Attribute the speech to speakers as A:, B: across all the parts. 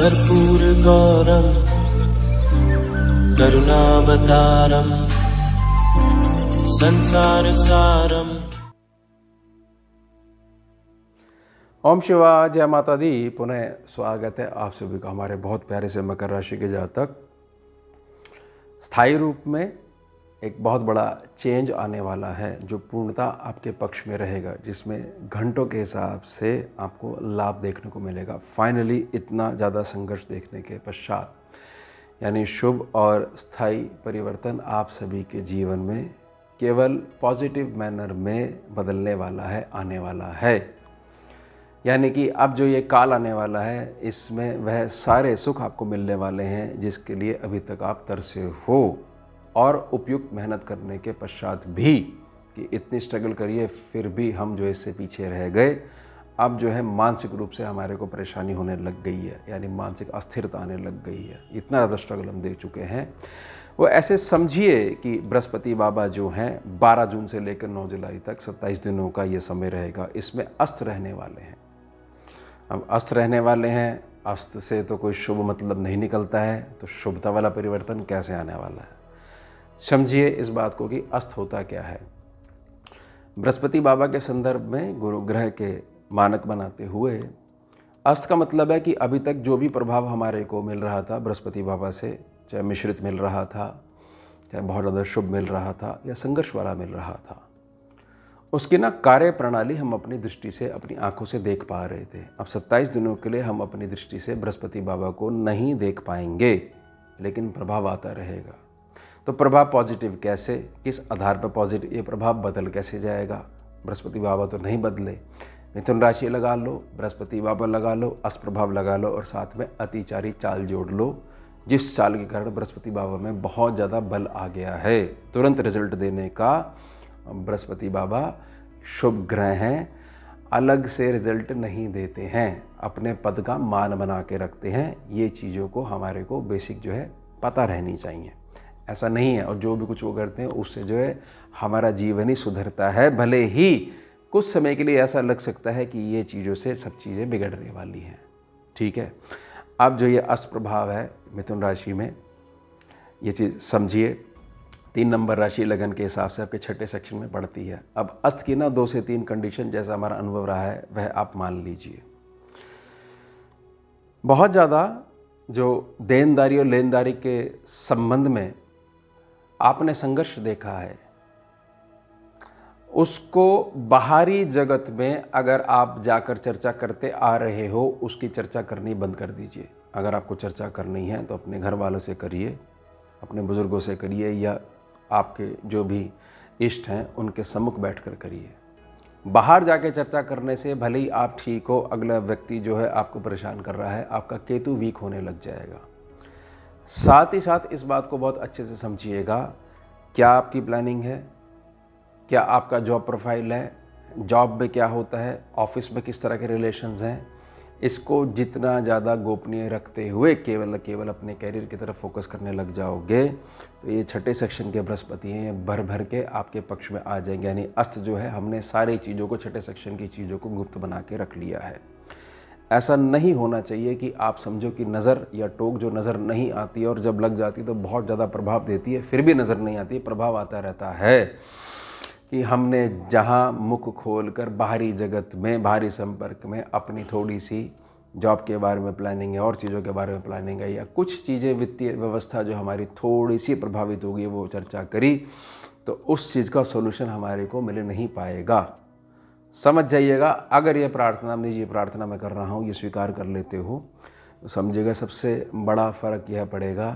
A: कर्पूरगौरं करुणावतारं संसारसारम्।
B: ओम शिवाय, जय माता दी। पुनः स्वागत है आप सभी का हमारे बहुत प्यारे से मकर राशि के जातक। स्थायी रूप में एक बहुत बड़ा चेंज आने वाला है जो पूर्णतः आपके पक्ष में रहेगा, जिसमें घंटों के हिसाब से आपको लाभ देखने को मिलेगा। फाइनली इतना ज़्यादा संघर्ष देखने के पश्चात यानी शुभ और स्थायी परिवर्तन आप सभी के जीवन में केवल पॉजिटिव मैनर में बदलने वाला है, आने वाला है। यानी कि अब जो ये काल आने वाला है, इसमें वह सारे सुख आपको मिलने वाले हैं जिसके लिए अभी तक आप तरसे हो, और उपयुक्त मेहनत करने के पश्चात भी कि इतनी स्ट्रगल करिए फिर भी हम जो इससे पीछे रह गए। अब जो है मानसिक रूप से हमारे को परेशानी होने लग गई है, यानी मानसिक अस्थिरता आने लग गई है। इतना ज़्यादा स्ट्रगल हम देख चुके हैं। वो ऐसे समझिए कि बृहस्पति बाबा जो हैं 12 जून से लेकर 9 जुलाई तक 27 दिनों का ये समय रहेगा। इसमें अस्त रहने वाले हैं। अब अस्त रहने वाले हैं, अस्त से तो कोई शुभ मतलब नहीं निकलता है, तो शुभता वाला परिवर्तन कैसे आने वाला है? समझिए इस बात को कि अस्त होता क्या है। बृहस्पति बाबा के संदर्भ में गुरु ग्रह के मानक बनाते हुए अस्त का मतलब है कि अभी तक जो भी प्रभाव हमारे को मिल रहा था बृहस्पति बाबा से, चाहे मिश्रित मिल रहा था, चाहे बहुत ज़्यादा शुभ मिल रहा था या संघर्ष वाला मिल रहा था, उसकी ना कार्य प्रणाली हम अपनी दृष्टि से, अपनी आंखों से देख पा रहे थे। अब 27 दिनों के लिए हम अपनी दृष्टि से बृहस्पति बाबा को नहीं देख पाएंगे, लेकिन प्रभाव आता रहेगा। तो प्रभाव पॉजिटिव कैसे, किस आधार पर पॉजिटिव, ये प्रभाव बदल कैसे जाएगा? बृहस्पति बाबा तो नहीं बदले। मिथुन राशि लगा लो, बृहस्पति बाबा लगा लो, अस्त प्रभाव लगा लो और साथ में अतिचारी चाल जोड़ लो, जिस चाल के कारण बृहस्पति बाबा में बहुत ज़्यादा बल आ गया है। तुरंत रिजल्ट देने का बृहस्पति बाबा शुभ ग्रह हैं, अलग से रिजल्ट नहीं देते हैं, अपने पद का मान बना के रखते हैं। ये चीज़ों को हमारे को बेसिक जो है पता रहनी चाहिए। ऐसा नहीं है, और जो भी कुछ वो करते हैं उससे जो है हमारा जीवन ही सुधरता है। भले ही कुछ समय के लिए ऐसा लग सकता है कि ये चीज़ों से सब चीज़ें बिगड़ने वाली हैं, ठीक है। अब जो ये अस्त प्रभाव है मिथुन राशि में, ये चीज़ समझिए। 3 नंबर राशि लगन के हिसाब से आपके छठे सेक्शन में पड़ती है। अब अस्त की ना 2 से 3 कंडीशन जैसा हमारा अनुभव रहा है वह आप मान लीजिए। बहुत ज़्यादा जो देनदारी और लेनदारी के संबंध में आपने संघर्ष देखा है, उसको बाहरी जगत में अगर आप जाकर चर्चा करते आ रहे हो, उसकी चर्चा करनी बंद कर दीजिए। अगर आपको चर्चा करनी है तो अपने घर वालों से करिए, अपने बुजुर्गों से करिए, या आपके जो भी इष्ट हैं उनके सम्मुख बैठकर करिए। बाहर जाके चर्चा करने से भले ही आप ठीक हो, अगला व्यक्ति जो है आपको परेशान कर रहा है, आपका केतु वीक होने लग जाएगा। साथ ही साथ इस बात को बहुत अच्छे से समझिएगा, क्या आपकी प्लानिंग है, क्या आपका जॉब प्रोफाइल है, जॉब में क्या होता है, ऑफिस में किस तरह के रिलेशंस हैं, इसको जितना ज़्यादा गोपनीय रखते हुए केवल अपने कैरियर की तरफ फोकस करने लग जाओगे तो ये छठे सेक्शन के बृहस्पति हैं, ये भर भर के आपके पक्ष में आ जाएंगे। यानी अस्त जो है, हमने सारी चीज़ों को, छठे सेक्शन की चीज़ों को गुप्त बना के रख लिया है। ऐसा नहीं होना चाहिए कि आप समझो कि नज़र या टोक जो नज़र नहीं आती और जब लग जाती तो बहुत ज़्यादा प्रभाव देती है, फिर भी नज़र नहीं आती, प्रभाव आता रहता है कि हमने जहां मुख खोलकर बाहरी जगत में, बाहरी संपर्क में अपनी थोड़ी सी जॉब के बारे में प्लानिंग है और चीज़ों के बारे में प्लानिंग है, या कुछ चीज़ें वित्तीय व्यवस्था जो हमारी थोड़ी सी प्रभावित होगी वो चर्चा करी, तो उस चीज़ का सॉल्यूशन हमारे को मिल नहीं पाएगा। समझ जाइएगा। अगर ये प्रार्थना, निजी प्रार्थना मैं कर रहा हूँ, ये स्वीकार कर लेते हो तो समझिएगा सबसे बड़ा फ़र्क यह पड़ेगा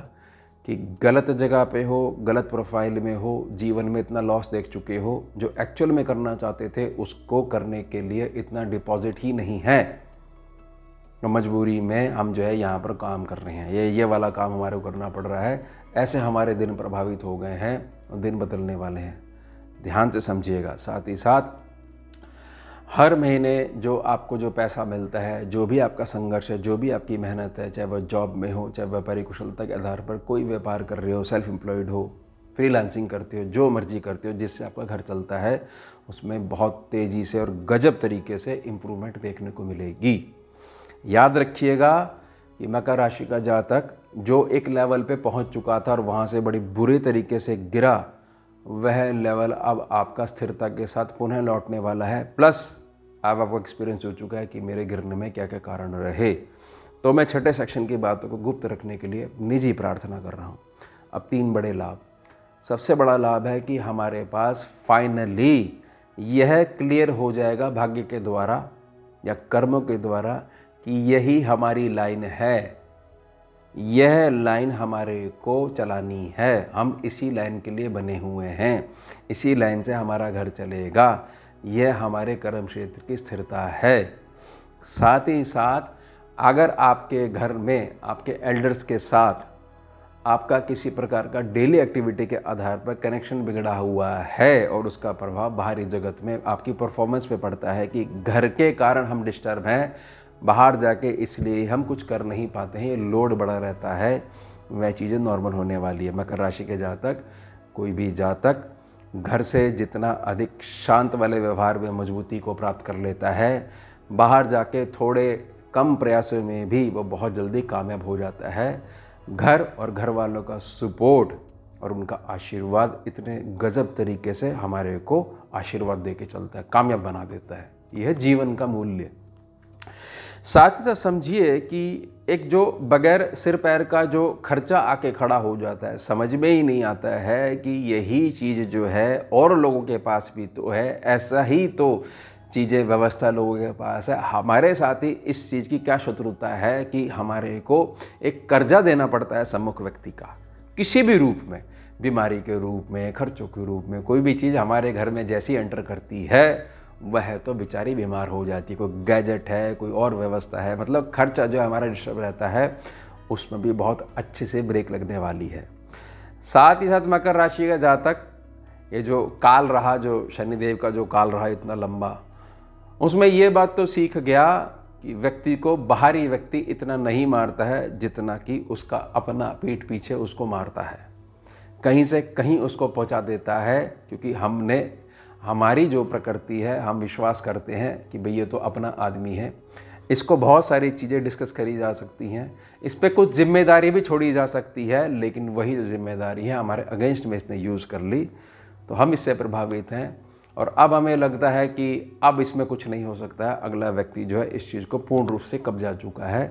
B: कि गलत जगह पे हो, गलत प्रोफाइल में हो, जीवन में इतना लॉस देख चुके हो, जो एक्चुअल में करना चाहते थे उसको करने के लिए इतना डिपॉजिट ही नहीं है, तो मजबूरी में हम जो है यहाँ पर काम कर रहे हैं। ये वाला काम हमारे को करना पड़ रहा है। ऐसे हमारे दिन प्रभावित हो गए हैं और दिन बदलने वाले हैं। ध्यान से समझिएगा। साथ ही साथ हर महीने जो आपको जो पैसा मिलता है, जो भी आपका संघर्ष है, जो भी आपकी मेहनत है, चाहे वह जॉब में हो, चाहे व्यापारिक कुशलता के आधार पर कोई व्यापार कर रहे हो, सेल्फ एम्प्लॉयड हो, फ्रीलांसिंग करते हो, जो मर्जी करते हो, जिससे आपका घर चलता है, उसमें बहुत तेज़ी से और गजब तरीके से इम्प्रूवमेंट देखने को मिलेगी। याद रखिएगा, कि मकर राशि का जातक जो एक लेवल पे पहुंच चुका था और वहां से बड़ी बुरे तरीके से गिरा, वह लेवल अब आपका स्थिरता के साथ पुनः लौटने वाला है। प्लस अब आपको एक्सपीरियंस हो चुका है कि मेरे गिरने में क्या क्या कारण रहे। तो मैं छठे सेक्शन की बातों को गुप्त रखने के लिए निजी प्रार्थना कर रहा हूँ। अब 3 बड़े लाभ। सबसे बड़ा लाभ है कि हमारे पास फाइनली यह क्लियर हो जाएगा भाग्य के द्वारा या कर्मों के द्वारा कि यही हमारी लाइन है, यह लाइन हमारे को चलानी है, हम इसी लाइन के लिए बने हुए हैं, इसी लाइन से हमारा घर चलेगा, यह हमारे कर्म क्षेत्र की स्थिरता है। साथ ही साथ अगर आपके घर में आपके एल्डर्स के साथ आपका किसी प्रकार का डेली एक्टिविटी के आधार पर कनेक्शन बिगड़ा हुआ है और उसका प्रभाव बाहरी जगत में आपकी परफॉर्मेंस पे पड़ता है कि घर के कारण हम डिस्टर्ब हैं, बाहर जाके इसलिए हम कुछ कर नहीं पाते हैं, ये लोड बड़ा रहता है, वह चीज़ें नॉर्मल होने वाली है। मकर राशि के जातक, कोई भी जातक घर से जितना अधिक शांत वाले व्यवहार में मजबूती को प्राप्त कर लेता है, बाहर जाके थोड़े कम प्रयासों में भी वो बहुत जल्दी कामयाब हो जाता है। घर और घर वालों का सपोर्ट और उनका आशीर्वाद इतने गजब तरीके से हमारे को आशीर्वाद दे के चलता है, कामयाब बना देता है। यह है जीवन का मूल्य। साथ ही साथ समझिए कि एक जो बगैर सिर पैर का जो खर्चा आके खड़ा हो जाता है, समझ में ही नहीं आता है कि यही चीज़ जो है और लोगों के पास भी तो है, ऐसा ही तो चीज़ें व्यवस्था लोगों के पास है, हमारे साथ ही इस चीज़ की क्या शत्रुता है कि हमारे को एक कर्जा देना पड़ता है सम्मुख व्यक्ति का, किसी भी रूप में, बीमारी के रूप में, खर्चों के रूप में। कोई भी चीज़ हमारे घर में जैसी एंटर करती है वह तो बेचारी बीमार हो जाती है। कोई गैजेट है, कोई और व्यवस्था है, मतलब खर्चा जो हमारा डिस्टर्ब रहता है उसमें भी बहुत अच्छे से ब्रेक लगने वाली है। साथ ही साथ मकर राशि का जातक, ये जो काल रहा, जो शनिदेव का जो काल रहा इतना लंबा, उसमें ये बात तो सीख गया कि व्यक्ति को बाहरी व्यक्ति इतना नहीं मारता है जितना कि उसका अपना पीठ पीछे उसको मारता है, कहीं से कहीं उसको पहुंचा देता है। क्योंकि हमारी जो प्रकृति है, हम विश्वास करते हैं कि भई ये तो अपना आदमी है, इसको बहुत सारी चीज़ें डिस्कस करी जा सकती हैं, इस पर कुछ जिम्मेदारी भी छोड़ी जा सकती है, लेकिन वही जो जिम्मेदारी है हमारे अगेंस्ट में इसने यूज़ कर ली, तो हम इससे प्रभावित हैं। और अब हमें लगता है कि अब इसमें कुछ नहीं हो सकता है, अगला व्यक्ति जो है इस चीज़ को पूर्ण रूप से कब्जा चुका है।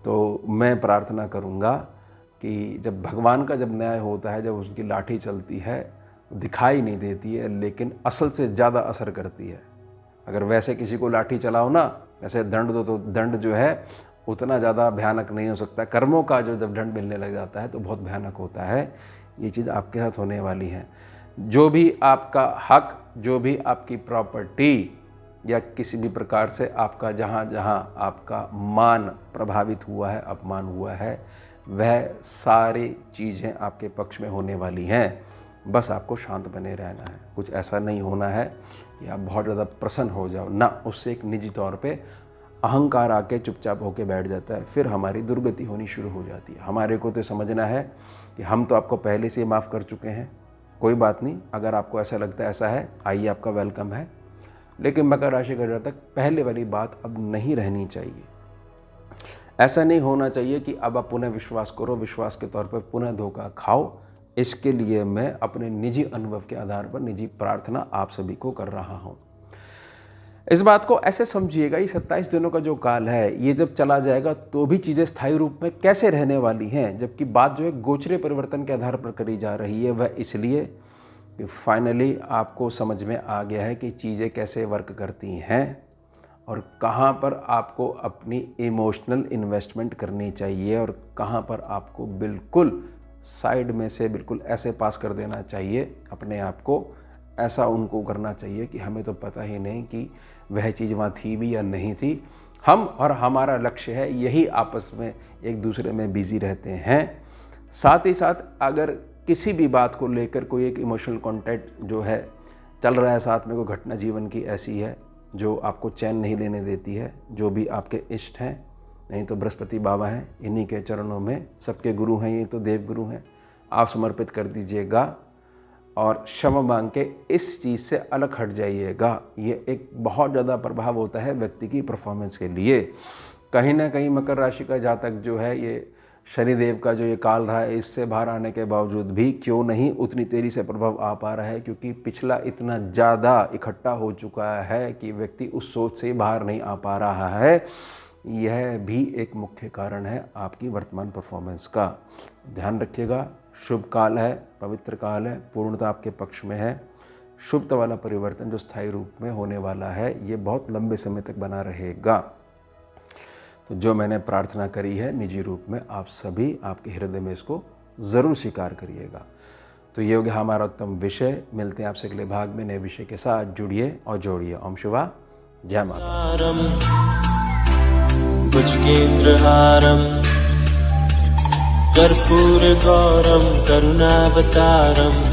B: तो मैं प्रार्थना करूँगा कि जब भगवान का जब न्याय होता है, जब उसकी लाठी चलती है, दिखाई नहीं देती है लेकिन असल से ज़्यादा असर करती है। अगर वैसे किसी को लाठी चलाओ ना, वैसे दंड दो, तो दंड जो है उतना ज़्यादा भयानक नहीं हो सकता। कर्मों का जो जब दंड मिलने लग जाता है तो बहुत भयानक होता है। ये चीज़ आपके साथ होने वाली है। जो भी आपका हक, जो भी आपकी प्रॉपर्टी या किसी भी प्रकार से आपका जहाँ जहाँ आपका मान प्रभावित हुआ है, अपमान हुआ है, वह सारी चीज़ें आपके पक्ष में होने वाली हैं। बस आपको शांत बने रहना है। कुछ ऐसा नहीं होना है कि आप बहुत ज़्यादा प्रसन्न हो जाओ ना, उससे एक निजी तौर पे अहंकार आके चुपचाप होके बैठ जाता है, फिर हमारी दुर्गति होनी शुरू हो जाती है। हमारे को तो समझना है कि हम तो आपको पहले से माफ़ कर चुके हैं, कोई बात नहीं। अगर आपको ऐसा लगता है ऐसा है, आइए, आपका वेलकम है। लेकिन मकर राशि का जातक, पहले वाली बात अब नहीं रहनी चाहिए। ऐसा नहीं होना चाहिए कि अब आप पुनः विश्वास करो, विश्वास के तौर पर पुनः धोखा खाओ। इसके लिए मैं अपने निजी अनुभव के आधार पर निजी प्रार्थना आप सभी को कर रहा हूँ। इस बात को ऐसे समझिएगा, ये 27 दिनों का जो काल है, ये जब चला जाएगा तो भी चीज़ें स्थायी रूप में कैसे रहने वाली हैं, जबकि बात जो है गोचरे परिवर्तन के आधार पर करी जा रही है। वह इसलिए कि फाइनली आपको समझ में आ गया है कि चीज़ें कैसे वर्क करती हैं और कहाँ पर आपको अपनी इमोशनल इन्वेस्टमेंट करनी चाहिए और कहाँ पर आपको बिल्कुल साइड में से बिल्कुल ऐसे पास कर देना चाहिए अपने आप को। ऐसा उनको करना चाहिए कि हमें तो पता ही नहीं कि वह चीज़ वहाँ थी भी या नहीं थी। हम और हमारा लक्ष्य है यही, आपस में एक दूसरे में बिजी रहते हैं। साथ ही साथ अगर किसी भी बात को लेकर कोई एक इमोशनल कॉन्टैक्ट जो है चल रहा है, साथ में कोई घटना जीवन की ऐसी है जो आपको चैन नहीं लेने देती है, जो भी आपके इष्ट हैं, नहीं तो बृहस्पति बाबा हैं, इन्हीं के चरणों में सबके गुरु हैं, ये तो देव गुरु हैं, आप समर्पित कर दीजिएगा और क्षमा मांग के इस चीज़ से अलग हट जाइएगा। ये एक बहुत ज़्यादा प्रभाव होता है व्यक्ति की परफॉर्मेंस के लिए। कहीं ना कहीं मकर राशि का जातक जो है ये शनिदेव का जो ये काल रहा है इससे बाहर आने के बावजूद भी क्यों नहीं उतनी तेज़ी से प्रभाव आ पा रहा है, क्योंकि पिछला इतना ज़्यादा इकट्ठा हो चुका है कि व्यक्ति उस सोच से बाहर नहीं आ पा रहा है। यह भी एक मुख्य कारण है आपकी वर्तमान परफॉर्मेंस का। ध्यान रखिएगा, शुभ काल है, पवित्र काल है, पूर्णता आपके पक्ष में है। शुभता वाला परिवर्तन जो स्थायी रूप में होने वाला है ये बहुत लंबे समय तक बना रहेगा। तो जो मैंने प्रार्थना करी है निजी रूप में आप सभी आपके हृदय में इसको ज़रूर स्वीकार करिएगा। तो ये हो गया हमारा उत्तम विषय। मिलते हैं आपसे अगले भाग में नए विषय के साथ। जुड़िए और जोड़िए। ओम शिवा जय माता।
A: भुजगेन्द्रहारम् कर्पूरगौरं करुणावतारं